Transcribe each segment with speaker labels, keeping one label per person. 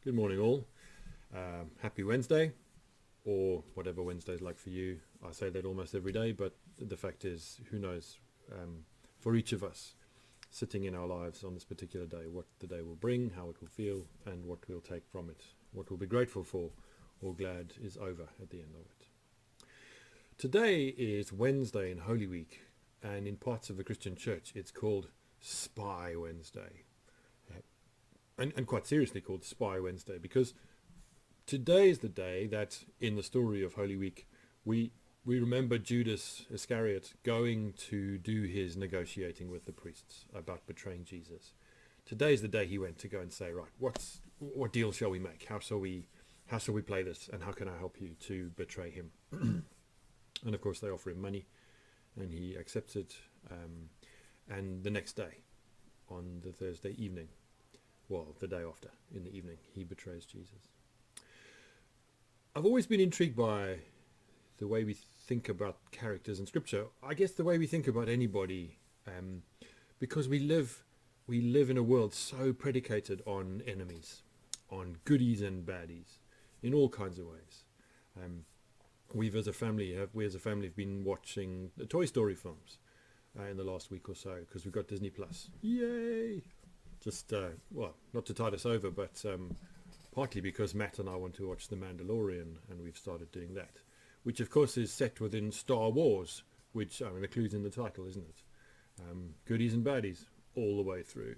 Speaker 1: Good morning, all. Happy Wednesday, or whatever Wednesday's like for you. I say that almost every day, but the fact is, who knows for each of us sitting in our lives on this particular day, what the day will bring, how it will feel, and what we'll take from it, what we'll be grateful for or glad is over at the end of it. Today is Wednesday in Holy Week, and in parts of the Christian church, it's called Spy Wednesday. And quite seriously called Spy Wednesday, because today is the day that in the story of Holy Week we remember Judas Iscariot going to do his negotiating with the priests about betraying Jesus. Today is the day he went to go and say, right, what deal shall we make? How shall we play this, and how can I help you to betray him? And of course they offer him money, and he accepts it. And the next day, on the Thursday evening, well, the day after, in the evening, he betrays Jesus. I've always been intrigued by the way we think about characters in Scripture. I guess the way we think about anybody, because we live in a world so predicated on enemies, on goodies and baddies, in all kinds of ways. We as a family have been watching the Toy Story films in the last week or so, because we've got Disney Plus. Yay! Just, not to tide us over, but partly because Matt and I want to watch The Mandalorian, and we've started doing that, which of course is set within Star Wars, which, the clue's in the title, isn't it? Goodies and baddies, all the way through.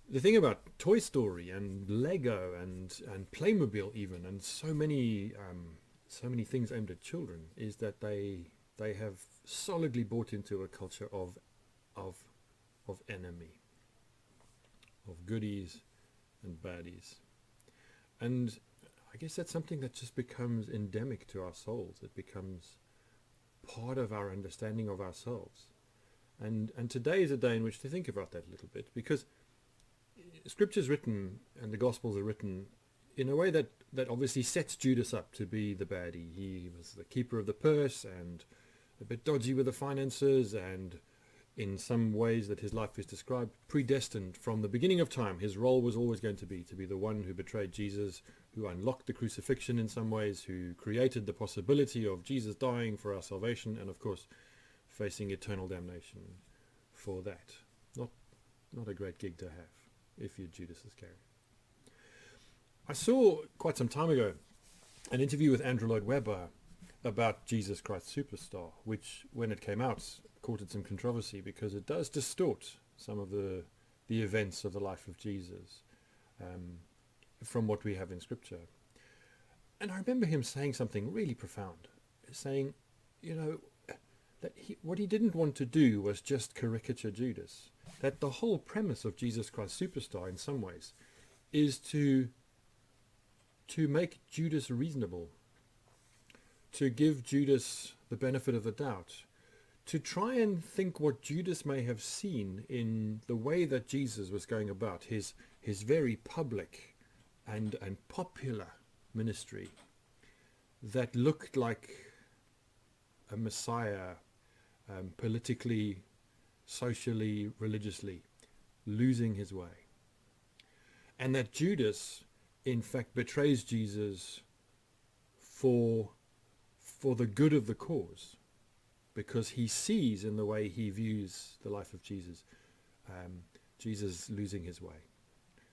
Speaker 1: The thing about Toy Story and Lego and Playmobil even, and so many things aimed at children, is that they have solidly bought into a culture of enemy, of goodies and baddies. And I guess that's something that just becomes endemic to our souls. It becomes part of our understanding of ourselves. And today is a day in which to think about that a little bit, because Scripture's written and the Gospels are written in a way that obviously sets Judas up to be the baddie. He was the keeper of the purse and a bit dodgy with the finances, and in some ways that his life is described, predestined from the beginning of time. His role was always going to be the one who betrayed Jesus, who unlocked the crucifixion in some ways, who created the possibility of Jesus dying for our salvation, and of course facing eternal damnation for that. Not a great gig to have if you're Judas Iscariot. I saw quite some time ago an interview with Andrew Lloyd Webber about Jesus Christ Superstar, which when it came out courted some controversy because it does distort some of the events of the life of Jesus from what we have in Scripture. And I remember him saying something really profound, saying, that what he didn't want to do was just caricature Judas, that the whole premise of Jesus Christ Superstar in some ways is to make Judas reasonable, to give Judas the benefit of the doubt, to try and think what Judas may have seen in the way that Jesus was going about his very public and popular ministry that looked like a Messiah, politically, socially, religiously, losing his way. And that Judas, in fact, betrays Jesus for the good of the cause, because he sees in the way he views the life of Jesus, Jesus losing his way,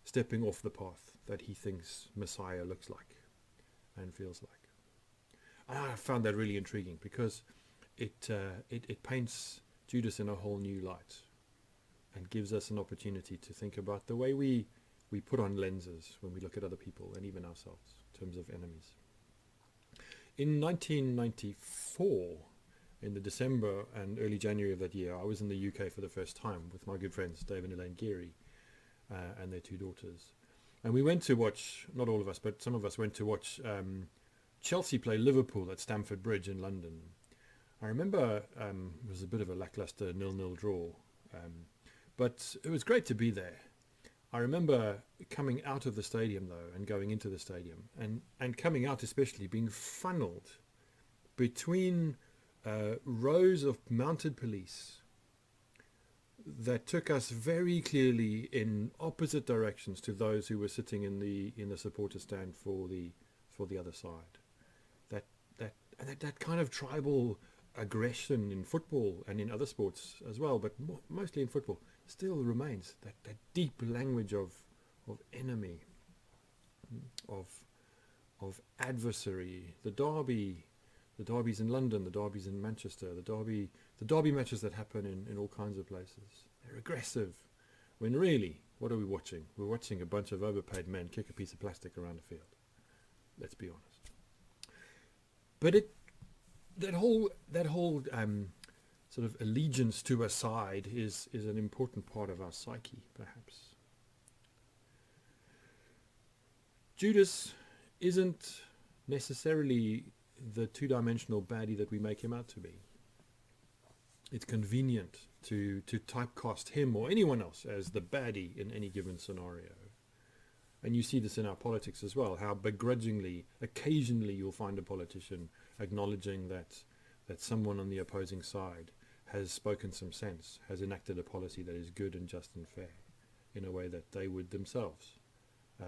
Speaker 1: stepping off the path that he thinks Messiah looks like and feels like. And I found that really intriguing, because it paints Judas in a whole new light and gives us an opportunity to think about the way we put on lenses when we look at other people and even ourselves in terms of enemies. In 1994, in the December and early January of that year, I was in the UK for the first time with my good friends Dave and Elaine Geary and their two daughters. And we went to watch, not all of us, but some of us went to watch Chelsea play Liverpool at Stamford Bridge in London. I remember it was a bit of a lackluster 0-0 draw, but it was great to be there. I remember coming out of the stadium, though, and going into the stadium, and coming out especially being funneled between rows of mounted police that took us very clearly in opposite directions to those who were sitting in the supporter stand for the other side. That kind of tribal aggression in football and in other sports as well, but mostly in football, still remains. That deep language of enemy, of adversary. The derbies in London, the derbies in Manchester, the derby matches that happen in all kinds of places. They're aggressive. When really, what are we watching? We're watching a bunch of overpaid men kick a piece of plastic around a field. Let's be honest. But that whole sort of allegiance to a side is an important part of our psyche, perhaps. Judas isn't necessarily the two-dimensional baddie that we make him out to be. It's convenient to typecast him or anyone else as the baddie in any given scenario. And you see this in our politics as well, how begrudgingly, occasionally you'll find a politician acknowledging that someone on the opposing side has spoken some sense, has enacted a policy that is good and just and fair in a way that they would themselves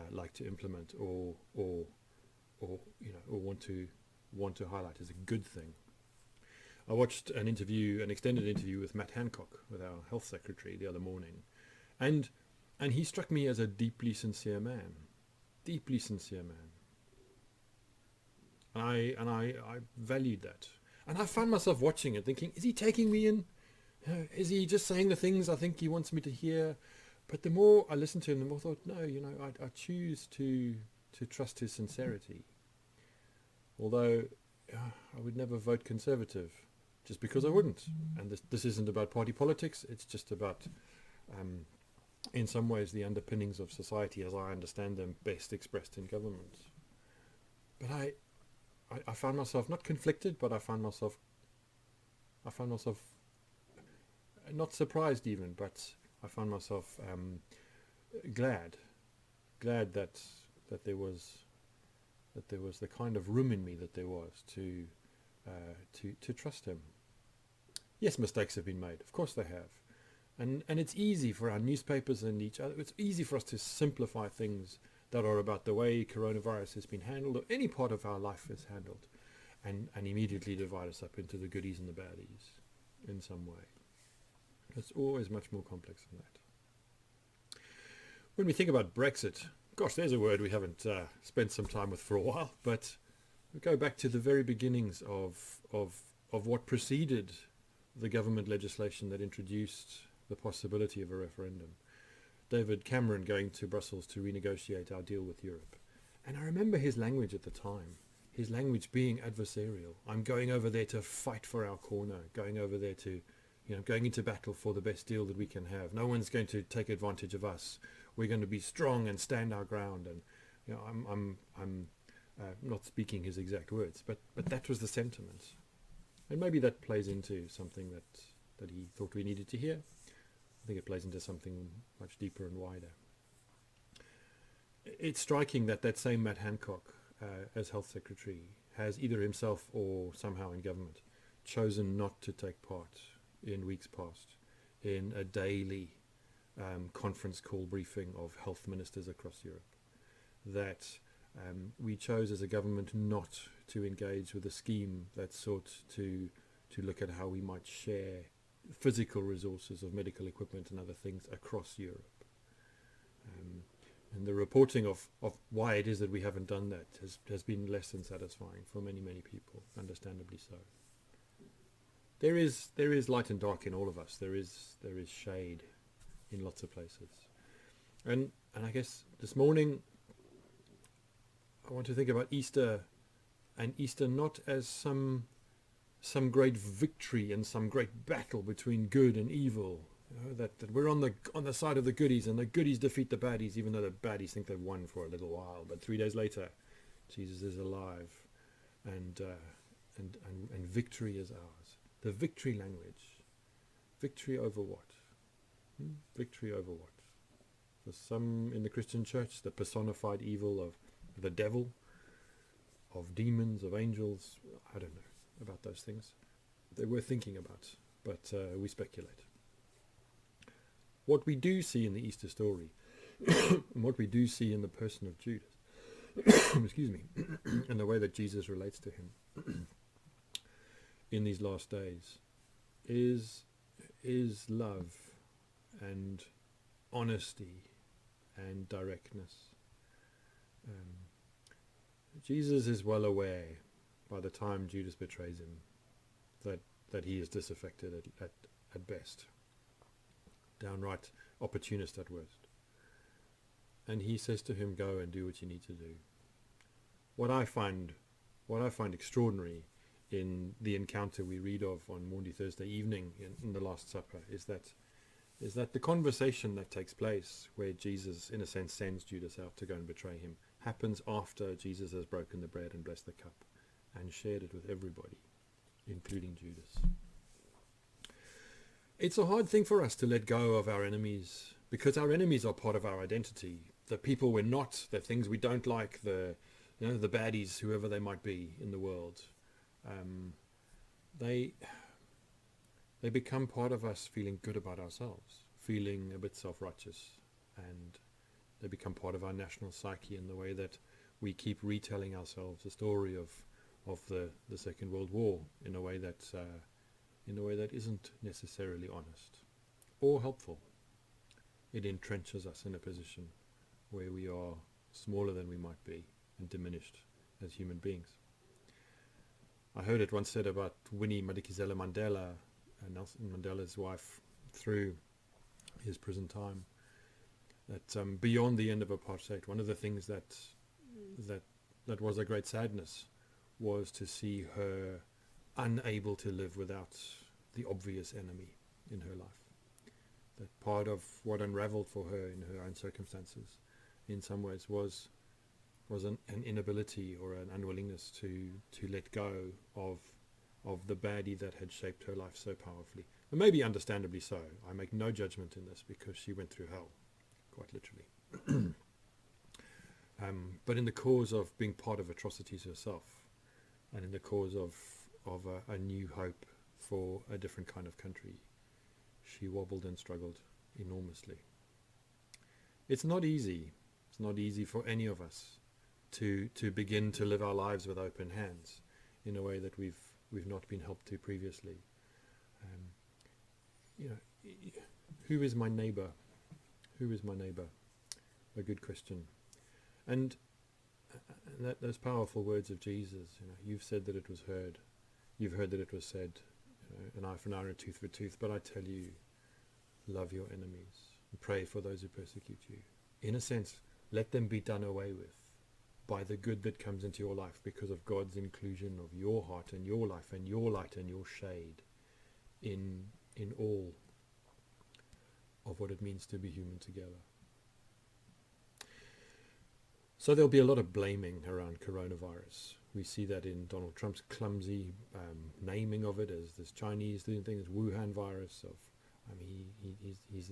Speaker 1: like to implement or want to highlight as a good thing. I watched an extended interview with Matt Hancock, with our health secretary, the other morning, and he struck me as a deeply sincere man. And I valued that. And I found myself watching it thinking, is he taking me in? Is he just saying the things I think he wants me to hear? But the more I listened to him, the more I thought, no, I choose to trust his sincerity. Although I would never vote Conservative, just because I wouldn't. And this isn't about party politics, it's just about, in some ways, the underpinnings of society as I understand them best expressed in government. But I found myself not conflicted, but I found myself not surprised even, but I found myself glad that there was the kind of room in me that there was to trust him. Yes, mistakes have been made, of course they have, and it's easy for our newspapers and each other. It's easy for us to simplify things that are about the way coronavirus has been handled, or any part of our life is handled, and immediately divide us up into the goodies and the baddies in some way. It's always much more complex than that. When we think about Brexit, gosh, there's a word we haven't spent some time with for a while, but we go back to the very beginnings of what preceded the government legislation that introduced the possibility of a referendum. David Cameron going to Brussels to renegotiate our deal with Europe. And I remember his language at the time, his language being adversarial. I'm going over there to fight for our corner, going over there to, going into battle for the best deal that we can have. No one's going to take advantage of us. We're going to be strong and stand our ground. And I'm not speaking his exact words, but that was the sentiment. And maybe that plays into something that he thought we needed to hear. I think it plays into something much deeper and wider. It's striking that same Matt Hancock, as Health Secretary, has either himself or somehow in government chosen not to take part in weeks past in a daily conference call briefing of health ministers across Europe. That we chose as a government not to engage with a scheme that sought to look at how we might share physical resources of medical equipment and other things across Europe. And the reporting of why it is that we haven't done that has been less than satisfying for many, many people, understandably so. There is light and dark in all of us. There is shade in lots of places. And I guess this morning I want to think about Easter, and Easter not as some great victory and some great battle between good and evil. That we're on the side of the goodies, and the goodies defeat the baddies, even though the baddies think they've won for a little while. But 3 days later, Jesus is alive, and victory is ours. The victory language. Victory over what? Victory over what? For some in the Christian church, the personified evil of the devil, of demons, of angels. I don't know about those things. They're worth thinking about, but we speculate. what we do see in the Easter story, and what we do see in the person of Judas, excuse me, and the way that Jesus relates to him in these last days, is love and honesty and directness. Jesus is well aware, by the time Judas betrays him, that he is disaffected at best, downright opportunist at worst. And he says to him, go and do what you need to do. What I find extraordinary in the encounter we read of on Maundy Thursday evening in the Last Supper is that the conversation that takes place, where Jesus in a sense sends Judas out to go and betray him, happens after Jesus has broken the bread and blessed the cup and shared it with everybody, including Judas. It's a hard thing for us to let go of our enemies, because our enemies are part of our identity. The people we're not, the things we don't like, the baddies, whoever they might be in the world, they become part of us feeling good about ourselves, feeling a bit self-righteous, and they become part of our national psyche in the way that we keep retelling ourselves the story of the Second World War in a way that isn't necessarily honest or helpful. It entrenches us in a position where we are smaller than we might be and diminished as human beings. I heard it once said about Winnie Madikizela Mandela, Nelson Mandela's wife, through his prison time, that beyond the end of apartheid, one of the things that was a great sadness was to see her unable to live without the obvious enemy in her life. That part of what unraveled for her in her own circumstances, in some ways, was an inability or an unwillingness to let go of the baddie that had shaped her life so powerfully. And maybe understandably so. I make no judgment in this, because she went through hell, quite literally. But in the cause of being part of atrocities herself, and in the cause of a new hope for a different kind of country, she wobbled and struggled enormously. It's not easy. It's not easy for any of us to begin to live our lives with open hands in a way that we've not been helped to previously. Who is my neighbor? Who is my neighbor? A good question. And those powerful words of Jesus, you've said that it was heard. You've heard that it was said, an eye for an eye and a tooth for a tooth. But I tell you, love your enemies and pray for those who persecute you. In a sense, let them be done away with by the good that comes into your life because of God's inclusion of your heart and your life and your light and your shade in all of what it means to be human together. So there'll be a lot of blaming around coronavirus. We see that in Donald Trump's clumsy naming of it as this Chinese thing, Wuhan virus. He's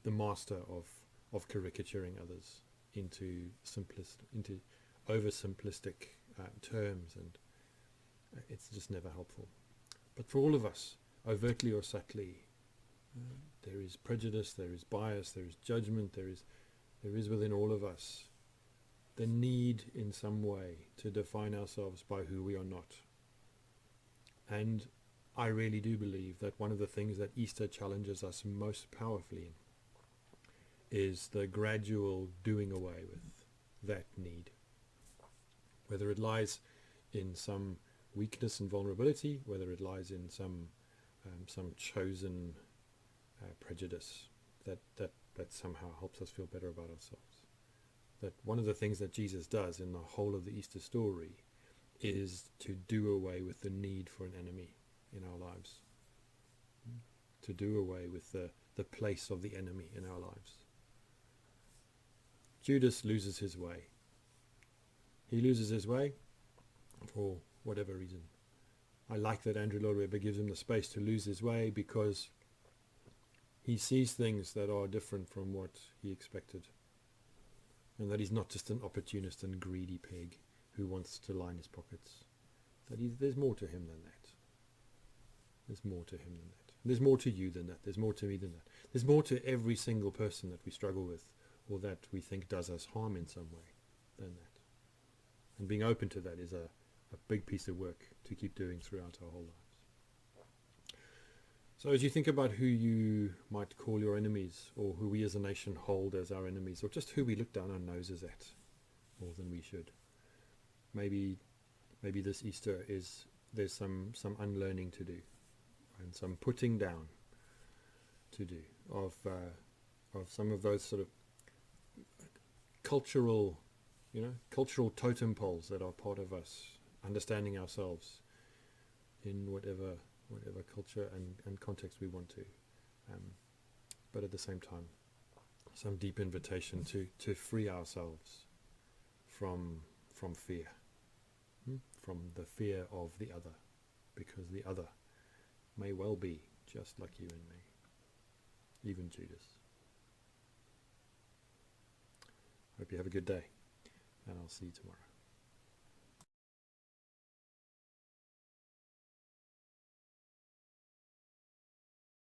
Speaker 1: the master of caricaturing others into oversimplistic terms, and it's just never helpful. But for all of us, overtly or subtly, there is prejudice, there is bias, there is judgment, there is within all of us the need in some way to define ourselves by who we are not. And I really do believe that one of the things that Easter challenges us most powerfully in is the gradual doing away with that need. Whether it lies in some weakness and vulnerability, whether it lies in some chosen prejudice that somehow helps us feel better about ourselves. That one of the things that Jesus does in the whole of the Easter story is to do away with the need for an enemy in our lives. To do away with the place of the enemy in our lives. Judas loses his way. He loses his way for whatever reason. I like that Andrew Lloyd Webber gives him the space to lose his way, because he sees things that are different from what he expected. And that he's not just an opportunist and greedy pig who wants to line his pockets. That there's more to him than that. There's more to him than that. There's more to you than that. There's more to me than that. There's more to every single person that we struggle with or that we think does us harm in some way than that. And being open to that is a big piece of work to keep doing throughout our whole lives. So as you think about who you might call your enemies, or who we as a nation hold as our enemies, or just who we look down our noses at more than we should, maybe this Easter there's some unlearning to do, and some putting down to do of some of those sort of cultural totem poles that are part of us, understanding ourselves in whatever culture and context we want to, but at the same time some deep invitation to free ourselves from fear, from the fear of the other, because the other may well be just like you and me, even Judas. Hope you have a good day, and I'll see you tomorrow.